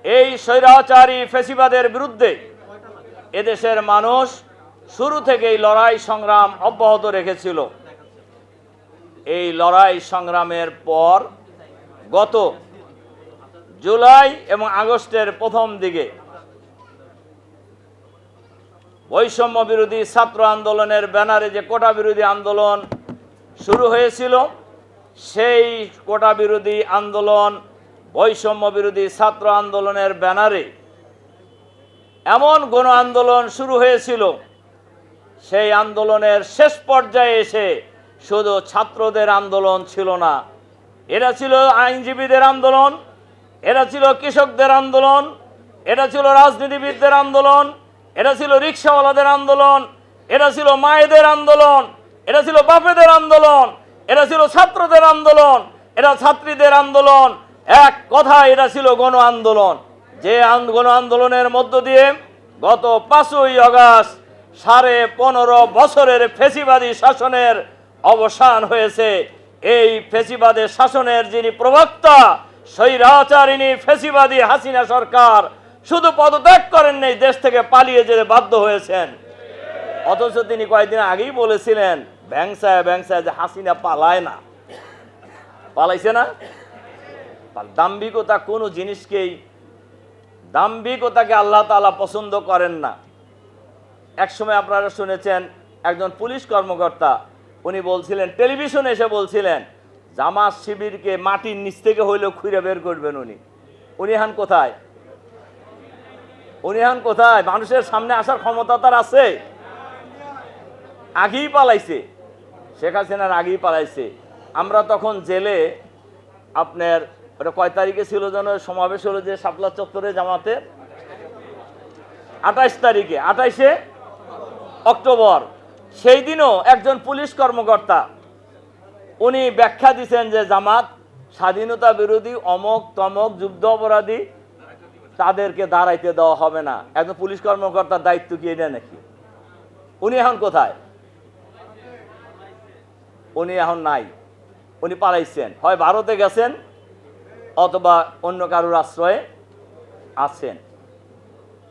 এই স্বৈরাচারী ফ্যাসিবাদের বিরুদ্ধে এদেশের মানুষ শুরু থেকেই লড়াই সংগ্রাম অব্যাহত রেখেছিল। এই লড়াই সংগ্রামের পর গত জুলাই এবং আগস্টের প্রথম দিকে বৈষম্য বিরোধী ছাত্র আন্দোলনের ব্যানারে যে কোটা বিরোধী আন্দোলন শুরু হয়েছিল, সেই কোটা বিরোধী আন্দোলন, বৈষম্য বিরোধী ছাত্র আন্দোলনের ব্যানারে এমন গণ আন্দোলন শুরু হয়েছিল, সেই আন্দোলনের শেষ পর্যায়ে এসে শুধু ছাত্রদের আন্দোলন ছিল না, এটা ছিল আইনজীবীদের আন্দোলন, এটা ছিল কৃষকদের আন্দোলন, এটা ছিল রাজনীতিবিদদের আন্দোলন, এটা ছিল রিক্সাওয়ালাদের আন্দোলন, এটা ছিল মায়েদের আন্দোলন, এটা ছিল বাপেদের আন্দোলন, এটা ছিল ছাত্রদের আন্দোলন, এটা ছাত্রীদের আন্দোলন। এক কথা, এটা ছিল গণ আন্দোলন। যে গণ আন্দোলনের মধ্য দিয়ে গত 5ই আগস্ট 15.5 বছরের ফ্যাসিবাদী শাসনের অবসান হয়েছে। এই ফ্যাসিবাদের শাসনের যিনি প্রবক্তা, স্বৈরাচারিণী ফ্যাসিবাদী হাসিনা সরকার শুধু পদত্যাগ করেন নাই, দেশ থেকে পালিয়ে যেতে বাধ্য হয়েছেন। অথচ তিনি কয়েকদিন আগেই বলেছিলেন ব্যাংসায় যে হাসিনা পালায় না। পালাইছে না? দাম্ভিকতা কোনো জিনিসকেই, দাম্ভিকতাকে আল্লাহ তাআলা পছন্দ করেন না। একসময় আপনারা শুনেছেন একজন পুলিশ কর্মকর্তা, উনি বলছিলেন, টেলিভিশনে এসে বলছিলেন, জামাত শিবিরকে মাটির নিচ থেকে হইলেও খুঁজে বের করবেন উনি। উনি এখন কোথায়? উনি এখন কোথায়? মানুষের সামনে আসার ক্ষমতা তার আছে? আগেই পালাইছে, শেখ হাসিনার আগেই পালাইছে। আমরা তখন জেলে, আপনার ওটা কয় তারিখে ছিল যেন সমাবেশ হলো যে শাপলা চত্বরে জামাতের, 28 তারিখে, 28শে অক্টোবর। সেই দিনও একজন পুলিশ কর্মকর্তা উনি ব্যাখ্যা দিচ্ছেন যে জামাত স্বাধীনতা বিরোধী, অমক তমক, যুদ্ধ অপরাধী, তাদেরকে দাঁড়াইতে দেওয়া হবে না। একজন পুলিশ কর্মকর্তার দায়িত্ব কি এটা নাকি? উনি এখন কোথায়? উনি এখন নাই, উনি পালাইছেন, হয় ভারতে গেছেন অথবা অন্য কারোর আশ্রয়ে আছেন।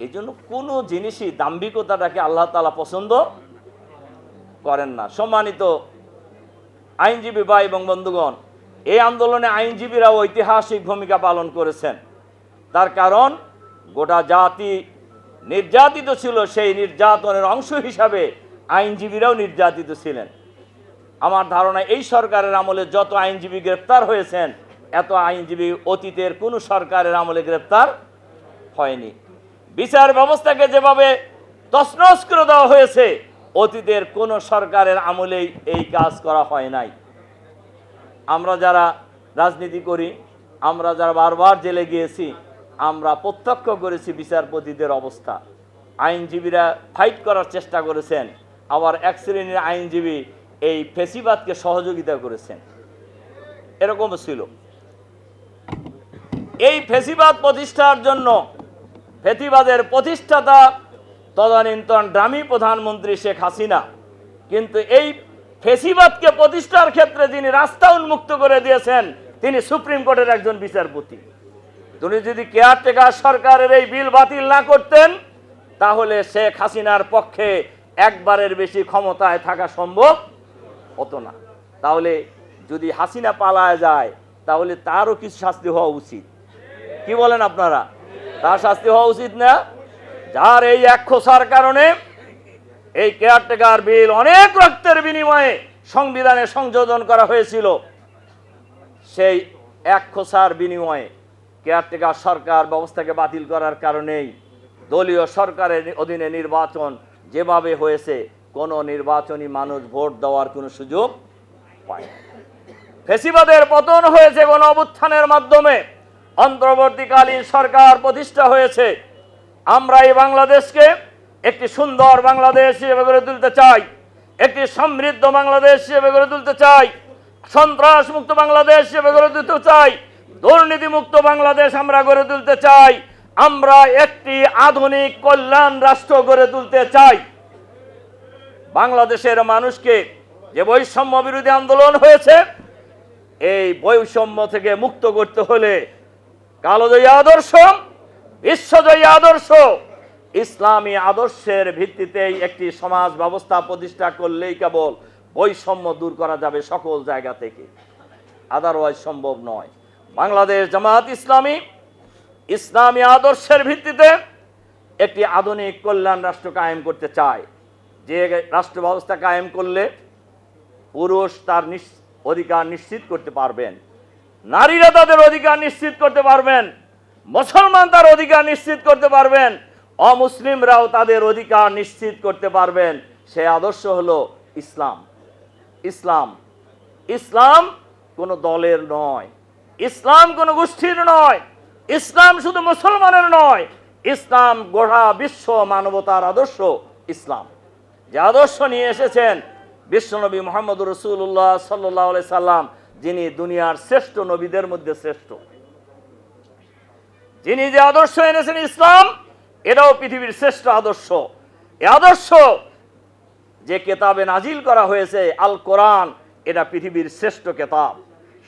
এই জন্য কোনো জিনিসই দাম্ভিকতাটাকে আল্লাহ তাআলা পছন্দ করেন না। সম্মানিত আইনজীবী ভাই এবং বন্ধুগণ, এই আন্দোলনে আইনজীবীরাও ঐতিহাসিক ভূমিকা পালন করেছেন। তার কারণ গোটা জাতি নির্যাতিত ছিল, সেই নির্যাতনের অংশ হিসাবে আইনজীবীরাও নির্যাতিত ছিলেন। আমার ধারণা এই সরকারের আমলে যত আইনজীবী গ্রেপ্তার হয়েছেন, এত আইনজীবী অতীতের কোনো সরকারের আমলে গ্রেপ্তার হয়নি। বিচার ব্যবস্থাকে যেভাবে তছনছ করে দেওয়া হয়েছে, অতীতের কোনো সরকারের আমলেই এই কাজ করা হয় নাই। আমরা যারা রাজনীতি করি, আমরা যারা বারবার জেলে গিয়েছি, আমরা প্রত্যক্ষ করেছি বিচারপতিদের অবস্থা। আইনজীবীরা ফাইট করার চেষ্টা করেছেন, আবার এক শ্রেণীর আইনজীবী এই ফ্যাসিবাদকে সহযোগিতা করেছেন। এরকম ছিল। এই ফ্যাসিবাদ প্রতিষ্ঠার জন্য ফ্যাসিবাদের প্রতিষ্ঠাতা তদানীন্তন ডামি প্রধানমন্ত্রী শেখ হাসিনা, কিন্তু এই ফ্যাসিবাদকে প্রতিষ্ঠার ক্ষেত্রে যিনি রাস্তা উন্মুক্ত করে দিয়েছেন, তিনি সুপ্রিম কোর্টের একজন বিচারপতি। তিনি যদি কেয়ারটেকার সরকারের এই বিল বাতিল না করতেন, তাহলে শেখ হাসিনার পক্ষে একবারের বেশি ক্ষমতায় থাকা সম্ভব হতো না। তাহলে যদি হাসিনা পালায় যায়, তাহলে তারও কিছু শাস্তি হওয়া উচিত। কি বলেন আপনারা? তার শাস্তি হওয়া উচিত না? যার এই এক খোসার কারণে এই কেয়ারটেকার বিল অনেক রক্তের বিনিময়ে সংবিধানে সংযোজন করা হয়েছিল, সেই এক খোসার বিনিময়ে কেয়ারটেকার সরকার ব্যবস্থাকে বাতিল করার কারণেই দলীয় সরকারের অধীনে নির্বাচন যেভাবে হয়েছে, কোনো নির্বাচনী মানুষ ভোট দেওয়ার কোনো সুযোগ পায় না। ফ্যাসিবাদের পতন হয়েছে গণ অভ্যুত্থানের মাধ্যমে, অন্তর্বর্তীকালীন সরকার প্রতিষ্ঠা হয়েছে। আমরা এই বাংলাদেশকে একটি সুন্দর বাংলাদেশ হিসেবে গড়ে তুলতে চাই, একটি সমৃদ্ধ বাংলাদেশ হিসেবে গড়ে তুলতে চাই, সন্ত্রাস মুক্ত বাংলাদেশ হিসেবে গড়ে তুলতে চাই, দুর্নীতি মুক্ত বাংলাদেশ আমরা গড়ে তুলতে চাই। আমরা একটি আধুনিক কল্যাণ রাষ্ট্র গড়ে তুলতে চাই। বাংলাদেশের মানুষকে যে বৈষম্য বিরোধী আন্দোলন হয়েছে, এই বৈষম্য থেকে মুক্ত করতে হলে কালোদয়ী আদর্শ, বিশ্বজয়ী আদর্শ, ইসলামী আদর্শের ভিত্তিতেই একটি সমাজ ব্যবস্থা প্রতিষ্ঠা করলেই কেবল বৈষম্য দূর করা যাবে সকল জায়গা থেকে, আদারওয়াইজ সম্ভব নয়। বাংলাদেশ জামাত ইসলামী ইসলামী আদর্শের ভিত্তিতে একটি আধুনিক কল্যাণ রাষ্ট্র কায়েম করতে চায়, যে রাষ্ট্র ব্যবস্থা কায়েম করলে পুরুষ তার অধিকার নিশ্চিত করতে পারবেন, নারীরা তাদের অধিকার নিশ্চিত করতে পারবেন, মুসলমান তার অধিকার নিশ্চিত করতে পারবেন, অমুসলিমরাও তাদের অধিকার নিশ্চিত করতে পারবেন। সে আদর্শ হলো ইসলাম। ইসলাম ইসলাম কোনো দলের নয়, ইসলাম কোনো গোষ্ঠীর নয়, ইসলাম শুধু মুসলমানের নয়, ইসলাম গোটা বিশ্ব মানবতার আদর্শ। ইসলাম যে আদর্শ নিয়ে এসেছেন বিশ্বনবী মুহাম্মদ রাসূলুল্লাহ সাল্লাল্লাহু আলাইহি সাল্লাম, যিনি দুনিয়ার শ্রেষ্ঠ নবীদের মধ্যে শ্রেষ্ঠ, যিনি যে আদর্শ এনেছেন ইসলাম, এটাও পৃথিবীর শ্রেষ্ঠ আদর্শ। এই আদর্শ যে কেতাবে নাজিল করা হয়েছে আল কোরআন, এটা পৃথিবীর শ্রেষ্ঠ কেতাব।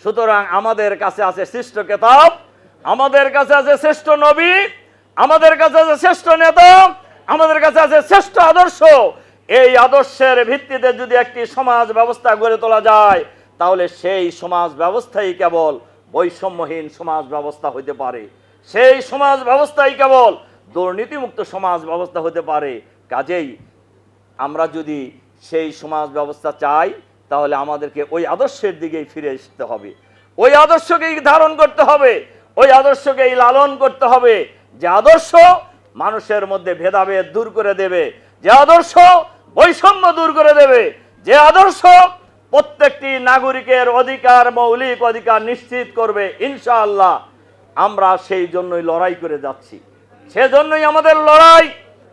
সুতরাং আমাদের কাছে আছে শ্রেষ্ঠ কেতাব, আমাদের কাছে আছে শ্রেষ্ঠ নবী, আমাদের কাছে আছে শ্রেষ্ঠ নেতা, আমাদের কাছে আছে শ্রেষ্ঠ আদর্শ। এই আদর্শের ভিত্তিতে যদি একটি সমাজ ব্যবস্থা গড়ে তোলা যায়, তাহলে সেই সমাজ ব্যবস্থাই কেবল বৈষম্যহীন সমাজ ব্যবস্থা হতে পারে, সেই সমাজ ব্যবস্থাই কেবল দুর্নীতিমুক্ত সমাজ ব্যবস্থা হতে পারে। কাজেই আমরা যদি সেই সমাজ ব্যবস্থা চাই, তাহলে আমাদেরকে ওই আদর্শের দিকেই ফিরে আসতে হবে, ওই আদর্শকেই ধারণ করতে হবে, ওই আদর্শকেই লালন করতে হবে, যে আদর্শ মানুষের মধ্যে ভেদাভেদ দূর করে দেবে, যে আদর্শ বৈষম্য দূর করে দেবে, যে আদর্শ প্রত্যেকটি নাগরিকের অধিকার, মৌলিক অধিকার নিশ্চিত করবে। ইনশাআল্লাহ আমরা সেই জন্যই লড়াই করে যাচ্ছি, সেজন্যই আমাদের লড়াই,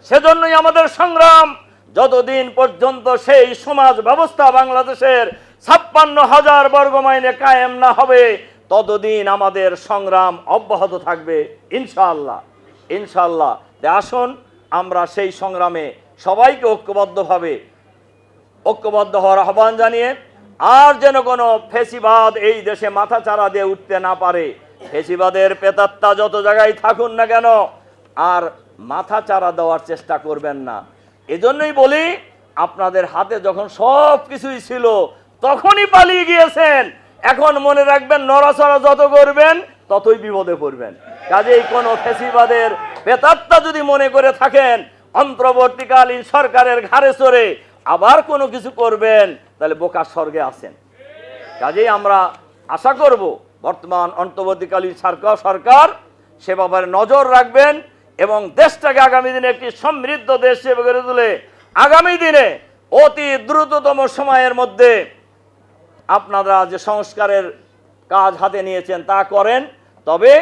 সেজন্যই আমাদের সংগ্রাম। যতদিন পর্যন্ত সেই সমাজ ব্যবস্থা বাংলাদেশের 56,000 বর্গ মাইলে কায়েম না হবে, ততদিন আমাদের সংগ্রাম অব্যাহত থাকবে ইনশাআল্লাহ। ইনশাআল্লাহ আসুন আমরা সেই সংগ্রামে সবাইকে ঐক্যবদ্ধ হওয়ার আহ্বান জানিয়ে, আর যেন কোনো ফেসিবাদ এই দেশে মাথাচাড়া দিয়ে উঠতে না পারে। ফেসিবাদের প্রেতাত্মা যত জায়গায় থাকুন না কেন, আর মাথাচাড়া দেওয়ার চেষ্টা করবেন না। এজন্যই বলি, আপনাদের হাতে যখন সব কিছুই ছিল তখনই পালিয়ে গিয়েছেন। এখন মনে রাখবেন, নড়াচড়া যত করবেন ততই বিপদে পড়বেন। কাজেই কোনো ফেসিবাদের প্রেতাত্মা যদি মনে করে থাকেন অন্তর্বর্তীকালীন সরকারের ঘাড়ে চড়ে আবার কোনো কিছু করবেন, তাহলে বোকা স্বর্গে আছেন। কাজেই আমরা আশা করব বর্তমান অন্তর্বর্তীকালীন সরকার সে ব্যাপারে নজর রাখবেন এবং দেশটাকে আগামী দিনে একটি সমৃদ্ধ দেশ হিসেবে গড়ে তুলে আগামী দিনে অতি দ্রুততম সময়ের মধ্যে আপনারা যে সংস্কারের কাজ হাতে নিয়েছেন তা করেন। তবে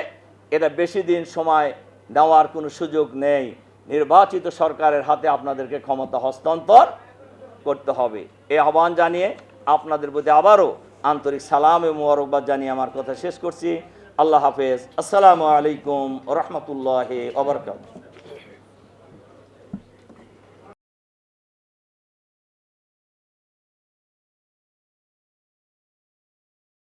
এটা বেশি দিন সময় নেওয়ার কোনো সুযোগ নেই। নির্বাচিত সরকারের হাতে আপনাদেরকে ক্ষমতা হস্তান্তর করতে হবে। এই আহ্বান জানিয়ে আপনাদের প্রতি আবারও আন্তরিক সালাম এবং মোবারকবাদ জানিয়ে আমার কথা শেষ করছি। আল্লাহ হাফেজ। আসসালামু আলাইকুম ওয়া রাহমাতুল্লাহি ওয়া বারাকাতুহু।